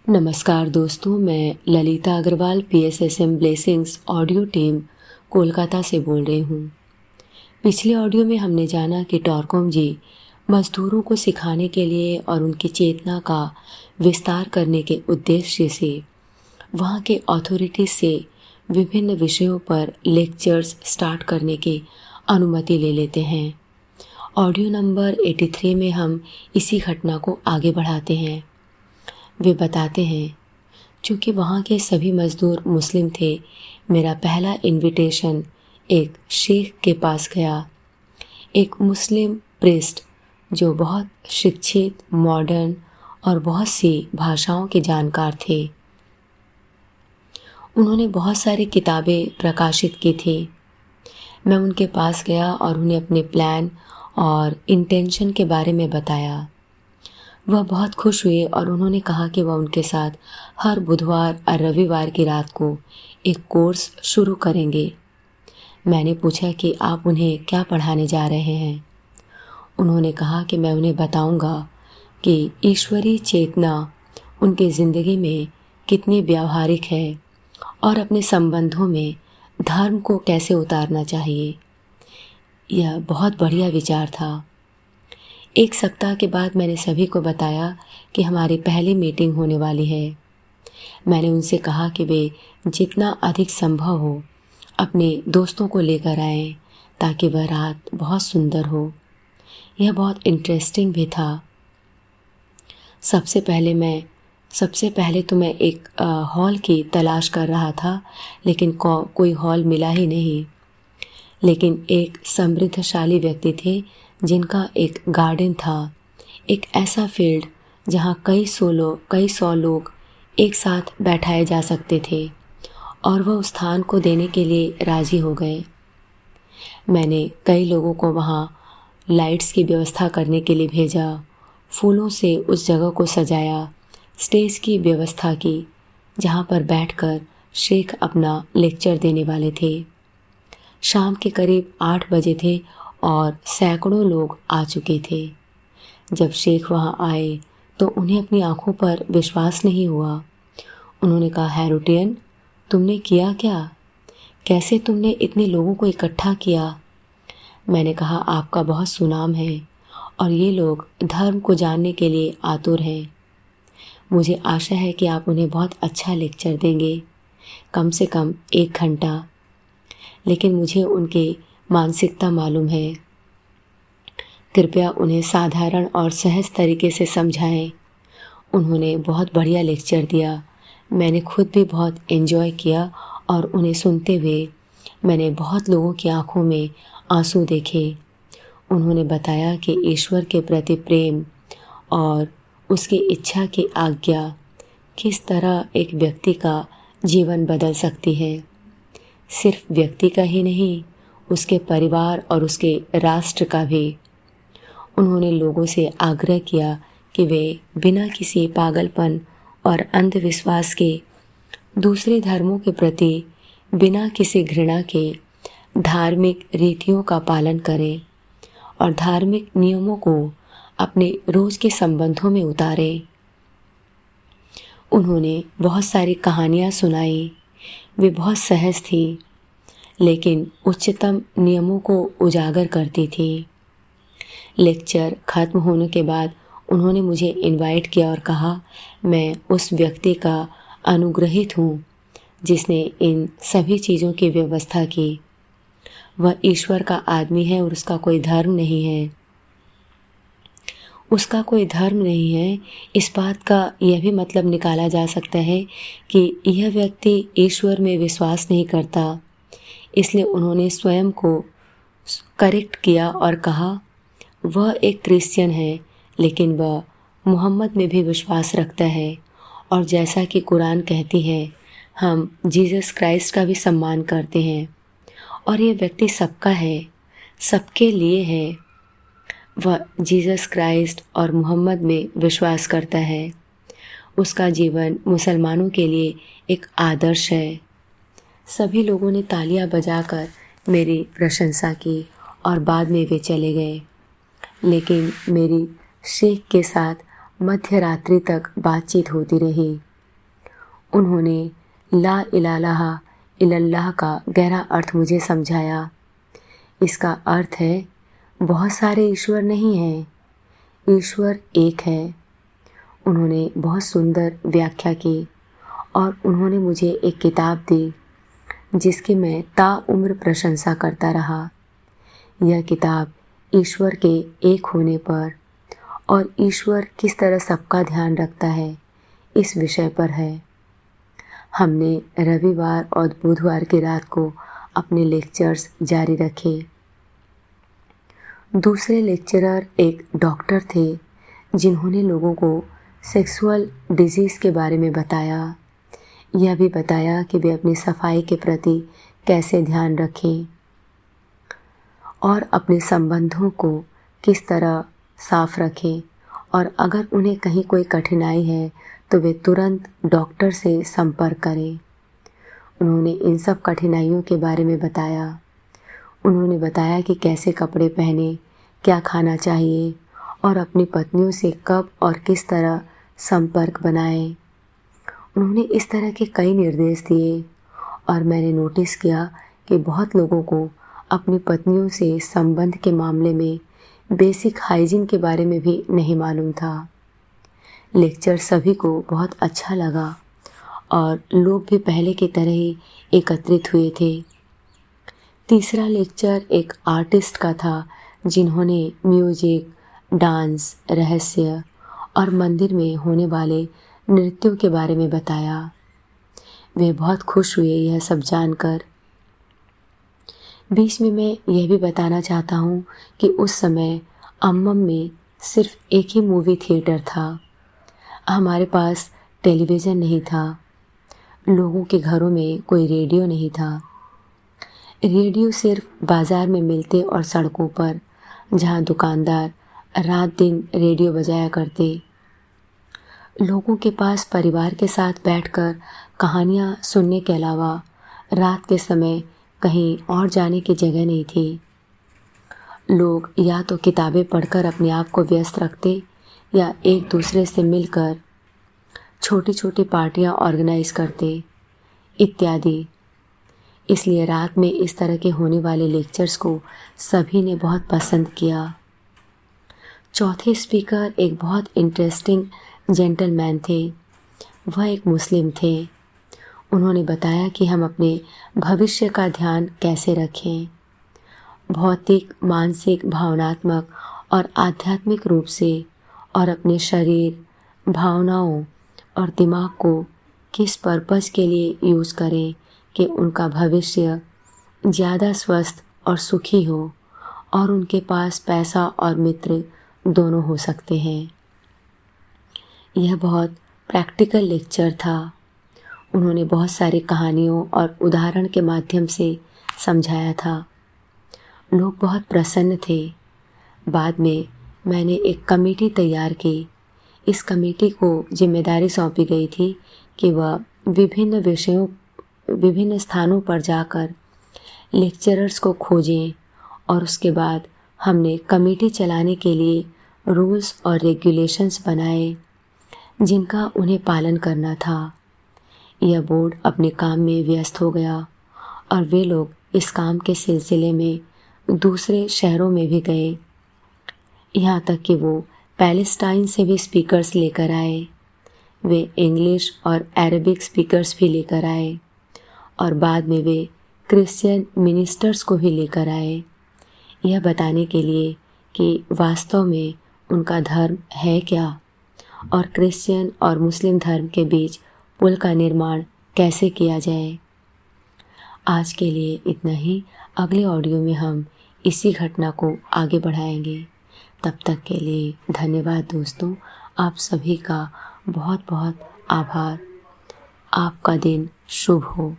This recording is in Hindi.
नमस्कार दोस्तों, मैं Lalita Agrawal PSSM blessings audio team Kolkata से बोल रही हूँ। पिछले ऑडियो में हमने जाना कि टॉरकोम जी मजदूरों को सिखाने के लिए और उनकी चेतना का विस्तार करने के उद्देश्य से वहाँ के अथॉरिटीज से विभिन्न विषयों पर लेक्चर्स स्टार्ट करने की अनुमति ले लेते हैं। ऑडियो नंबर 83 में हम इसी घटना को आगे बढ़ाते हैं। वे बताते हैं, चूँकि वहाँ के सभी मज़दूर मुस्लिम थे, मेरा पहला इनविटेशन एक शेख के पास गया। एक मुस्लिम प्रीस्ट जो बहुत शिक्षित, मॉडर्न और बहुत सी भाषाओं के जानकार थे। उन्होंने बहुत सारी किताबें प्रकाशित की थी। मैं उनके पास गया और उन्हें अपने प्लान और इंटेंशन के बारे में बताया। वह बहुत खुश हुए और उन्होंने कहा कि वह उनके साथ हर बुधवार और रविवार की रात को एक कोर्स शुरू करेंगे। मैंने पूछा कि आप उन्हें क्या पढ़ाने जा रहे हैं। उन्होंने कहा कि मैं उन्हें बताऊंगा कि ईश्वरीय चेतना उनकी ज़िंदगी में कितनी व्यावहारिक है और अपने संबंधों में धर्म को कैसे उतारना चाहिए। यह बहुत बढ़िया विचार था। एक सप्ताह के बाद मैंने सभी को बताया कि हमारी पहली मीटिंग होने वाली है। मैंने उनसे कहा कि वे जितना अधिक संभव हो अपने दोस्तों को लेकर आएं ताकि वह रात बहुत सुंदर हो। यह बहुत इंटरेस्टिंग भी था। सबसे पहले तो मैं एक हॉल की तलाश कर रहा था, लेकिन कोई हॉल मिला ही नहीं। लेकिन एक समृद्धशाली व्यक्ति थे जिनका एक गार्डन था, एक ऐसा फील्ड जहाँ कई सौ लोग एक साथ बैठाए जा सकते थे, और वह उस स्थान को देने के लिए राज़ी हो गए। मैंने कई लोगों को वहाँ लाइट्स की व्यवस्था करने के लिए भेजा, फूलों से उस जगह को सजाया, स्टेज की व्यवस्था की जहाँ पर बैठकर शेख अपना लेक्चर देने वाले थे। शाम के करीब 8 बजे थे और सैकड़ों लोग आ चुके थे। जब शेख वहाँ आए तो उन्हें अपनी आंखों पर विश्वास नहीं हुआ। उन्होंने कहा, हैरोटियन, तुमने किया क्या? कैसे तुमने इतने लोगों को इकट्ठा किया? मैंने कहा, आपका बहुत सुनाम है और ये लोग धर्म को जानने के लिए आतुर हैं। मुझे आशा है कि आप उन्हें बहुत अच्छा लेक्चर देंगे, कम से कम 1 घंटा। लेकिन मुझे उनकी मानसिकता मालूम है। कृपया उन्हें साधारण और सहज तरीके से समझाएं। उन्होंने बहुत बढ़िया लेक्चर दिया। मैंने खुद भी बहुत एंजॉय किया और उन्हें सुनते हुए मैंने बहुत लोगों की आंखों में आंसू देखे। उन्होंने बताया कि ईश्वर के प्रति प्रेम और उसकी इच्छा की आज्ञा किस तरह एक व्यक्ति का जीवन बदल सकती है। सिर्फ व्यक्ति का ही नहीं, उसके परिवार और उसके राष्ट्र का भी। उन्होंने लोगों से आग्रह किया कि वे बिना किसी पागलपन और अंधविश्वास के दूसरे धर्मों के प्रति बिना किसी घृणा के धार्मिक रीतियों का पालन करें और धार्मिक नियमों को अपने रोज के संबंधों में उतारें। उन्होंने बहुत सारी कहानियाँ सुनाई। वे बहुत सहज थी, लेकिन उच्चतम नियमों को उजागर करती थी। लेक्चर खत्म होने के बाद उन्होंने मुझे इनवाइट किया और कहा, मैं उस व्यक्ति का अनुग्रहित हूँ जिसने इन सभी चीज़ों की व्यवस्था की। वह ईश्वर का आदमी है और उसका कोई धर्म नहीं है। उसका कोई धर्म नहीं है, इस बात का यह भी मतलब निकाला जा सकता है कि यह व्यक्ति ईश्वर में विश्वास नहीं करता। इसलिए उन्होंने स्वयं को करेक्ट किया और कहा, वह एक क्रिश्चियन है, लेकिन वह मोहम्मद में भी विश्वास रखता है, और जैसा कि कुरान कहती है, हम जीसस क्राइस्ट का भी सम्मान करते हैं, और यह व्यक्ति सबका है, सबके लिए है। वह जीसस क्राइस्ट और मोहम्मद में विश्वास करता है। उसका जीवन मुसलमानों के लिए एक आदर्श है। सभी लोगों ने तालियां बजाकर मेरी प्रशंसा की और बाद में वे चले गए। लेकिन मेरी शेख के साथ मध्य रात्रि तक बातचीत होती रही। उन्होंने ला इलाहा इल्लल्लाह का गहरा अर्थ मुझे समझाया। इसका अर्थ है बहुत सारे ईश्वर नहीं हैं, ईश्वर एक है। उन्होंने बहुत सुंदर व्याख्या की और उन्होंने मुझे एक किताब दी जिसकी मैं ताउम्र प्रशंसा करता रहा। यह किताब ईश्वर के एक होने पर और ईश्वर किस तरह सबका ध्यान रखता है इस विषय पर है। हमने रविवार और बुधवार की रात को अपने लेक्चर्स जारी रखे। दूसरे लेक्चरर एक डॉक्टर थे जिन्होंने लोगों को सेक्सुअल डिजीज़ के बारे में बताया। यह भी बताया कि वे अपनी सफाई के प्रति कैसे ध्यान रखें और अपने संबंधों को किस तरह साफ रखें, और अगर उन्हें कहीं कोई कठिनाई है तो वे तुरंत डॉक्टर से संपर्क करें। उन्होंने इन सब कठिनाइयों के बारे में बताया। उन्होंने बताया कि कैसे कपड़े पहने, क्या खाना चाहिए और अपनी पत्नियों से कब और किस तरह संपर्क बनाएं। उन्होंने इस तरह के कई निर्देश दिए और मैंने नोटिस किया कि बहुत लोगों को अपनी पत्नियों से संबंध के मामले में बेसिक हाइजीन के बारे में भी नहीं मालूम था। लेक्चर सभी को बहुत अच्छा लगा और लोग भी पहले की तरह ही एकत्रित हुए थे। तीसरा लेक्चर एक आर्टिस्ट का था जिन्होंने म्यूजिक, डांस, रहस्य और मंदिर में होने वाले नृत्यों के बारे में बताया। वे बहुत खुश हुए यह सब जानकर। बीच में मैं यह भी बताना चाहता हूँ कि उस समय अम्मम में सिर्फ एक ही मूवी थिएटर था। हमारे पास टेलीविज़न नहीं था। लोगों के घरों में कोई रेडियो नहीं था। रेडियो सिर्फ बाज़ार में मिलते और सड़कों पर, जहाँ दुकानदार रात दिन रेडियो बजाया करते। लोगों के पास परिवार के साथ बैठकर कहानियाँ सुनने के अलावा रात के समय कहीं और जाने की जगह नहीं थी। लोग या तो किताबें पढ़कर अपने आप को व्यस्त रखते या एक दूसरे से मिलकर छोटी छोटी पार्टियाँ ऑर्गेनाइज करते इत्यादि। इसलिए रात में इस तरह के होने वाले लेक्चर्स को सभी ने बहुत पसंद किया। चौथे स्पीकर एक बहुत इंटरेस्टिंग जेंटलमैन थे। वह एक मुस्लिम थे। उन्होंने बताया कि हम अपने भविष्य का ध्यान कैसे रखें, भौतिक, मानसिक, भावनात्मक और आध्यात्मिक रूप से, और अपने शरीर, भावनाओं और दिमाग को किस पर्पज़ के लिए यूज़ करें कि उनका भविष्य ज़्यादा स्वस्थ और सुखी हो और उनके पास पैसा और मित्र दोनों हो सकते हैं। यह बहुत प्रैक्टिकल लेक्चर था। उन्होंने बहुत सारी कहानियों और उदाहरण के माध्यम से समझाया था। लोग बहुत प्रसन्न थे। बाद में मैंने एक कमेटी तैयार की। इस कमेटी को जिम्मेदारी सौंपी गई थी कि वह विभिन्न स्थानों पर जाकर लेक्चरर्स को खोजें, और उसके बाद हमने कमेटी चलाने के लिए रूल्स और रेगुलेशंस बनाए जिनका उन्हें पालन करना था। यह बोर्ड अपने काम में व्यस्त हो गया और वे लोग इस काम के सिलसिले में दूसरे शहरों में भी गए। यहाँ तक कि वो पैलेस्टाइन से भी स्पीकर्स लेकर आए। वे इंग्लिश और अरबिक स्पीकर्स भी लेकर आए और बाद में वे क्रिश्चियन मिनिस्टर्स को भी लेकर आए, यह बताने के लिए कि वास्तव में उनका धर्म है क्या और क्रिश्चियन और मुस्लिम धर्म के बीच पुल का निर्माण कैसे किया जाए। आज के लिए इतना ही। अगले ऑडियो में हम इसी घटना को आगे बढ़ाएंगे। तब तक के लिए धन्यवाद दोस्तों। आप सभी का बहुत बहुत आभार। आपका दिन शुभ हो।